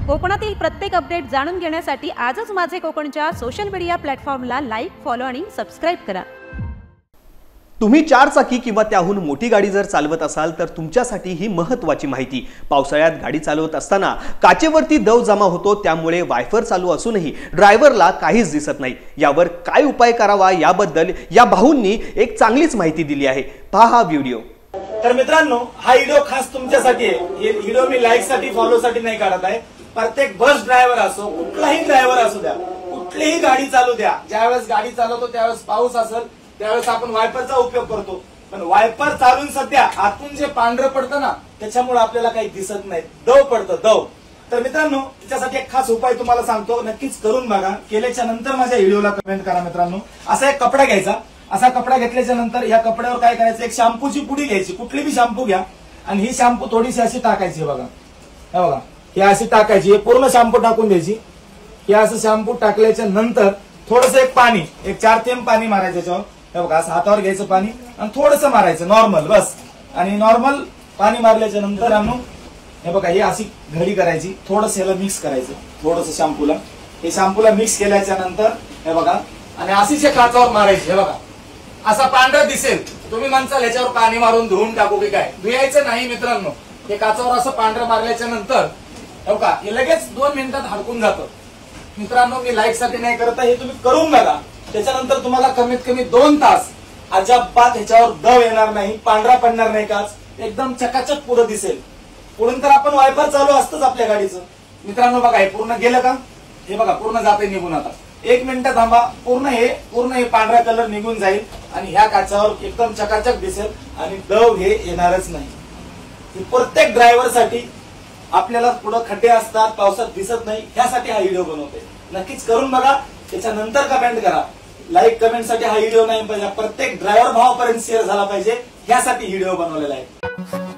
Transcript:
कोकणातील प्रत्येक अपडेट जाणून घेण्यासाठी आजच माझे कोकणच्या सोशल मीडिया प्लॅटफॉर्मला लाईक, फॉलो आणि सबस्क्राइब करा। तुम्ही 4 चाकी किंवा त्याहून मोठी गाडी जर चालवत असाल तर तुमच्यासाठी ही महत्त्वाची माहिती। पावसाळ्यात गाडी चालवत असताना काचेवरती दव जमा होतो, त्यामुळे वायफर चालू असूनही ड्रायव्हरला काहीच दिसत नाही। यावर काय उपाय करावा याबद्दल या भाऊंनी एक चांगलीच माहिती दिली आहे। पहा हा व्हिडिओ। तर मित्रांनो, हा व्हिडिओ खास तुमच्यासाठी आहे। हे व्हिडिओ मी लाईक साठी, फॉलो साठी नाही काढत आहे। प्रत्येक बस ड्रायव्हर असो, कुठलाही ड्रायव्हर असू द्या, कुठलीही गाडी चालू द्या, ज्यावेळेस गाडी चालवतो त्यावेळेस पाऊस असेल त्यावेळेस आपण वायपरचा उपयोग करतो, पण वायपर चालून सध्या आतून जे पांढरं पडतं ना त्याच्यामुळे आपल्याला काही दिसत नाही, दव पडतं, दव। तर मित्रांनो, त्याच्यासाठी एक खास उपाय तुम्हाला सांगतो, नक्कीच करून बघा। केल्याच्या नंतर माझ्या व्हिडिओला कमेंट करा। मित्रांनो, असा एक कपडा घ्यायचा। असा कपडा घेतल्याच्या नंतर या कपड्यावर काय करायचं, एक शॅम्पूची पुडी घ्यायची, कुठली बी शॅम्पू घ्या, आणि ही शॅम्पू थोडीशी अशी टाकायची। बघा हे बघा, ही अशी टाकायची, पूर्ण शॅम्पू टाकून द्यायची। हे असं शॅम्पू टाकल्याच्या नंतर थोडस एक पाणी, एक 4 थेंब पाणी मारायचं त्याच्यावर। हे बघा, असं हातावर घ्यायचं पाणी आणि थोडस मारायचं नॉर्मल, बस। आणि नॉर्मल पाणी मारल्याच्या नंतर हे बघा, ही अशी घडी करायची, थोडस याला मिक्स करायचं, थोडस शॅम्पूला। हे शॅम्पूला मिक्स केल्याच्या नंतर हे बघा, आणि अशीच काचावर मारायची। हे बघा, असा पांढरा दिसेल। तुम्ही म्हणसाल याच्यावर पाणी मारून धुवून टाकू की काय, धुयायचं नाही मित्रांनो। हे काचावर असं पांढरं मारल्याच्या नंतर हे बघा, हे लगेच 2 मिनिटात हडकून जातं। मित्रांनो, मी लाईक साठी नाही करत, हे तुम्ही करून बघा। त्याच्यानंतर तुम्हाला कमीत कमी 2 तास अजिबात ह्याच्यावर दव येणार नाही, पांढरा पडणार नाही, काच एकदम चकाचक पुढे दिसेल। पुढून तर आपण वायपर चालू असतंच आपल्या गाडीचं। मित्रांनो बघा, हे पूर्ण गेलं का, हे बघा पूर्ण जाते निघून। आता 1 मिनिट थांबा, पूर्ण हे पांढरा कलर निघून जाईल आणि ह्या काचावर एकदम चकाचक दिसेल आणि दव हे येणारच नाही। प्रत्येक ड्रायव्हर साठी आपल्याला पुढे खड्डे असतात, पावसात दिसत नाही, ह्यासाठी हा व्हिडिओ बनवतोय। नक्कीच करून बघा, त्याच्यानंतर कमेंट करा। लाईक कमेंट साठी हा व्हिडिओ नाही पाहिजे, प्रत्येक ड्रायव्हर भावापर्यंत शेअर झाला पाहिजे, यासाठी व्हिडिओ बनवलेला आहे।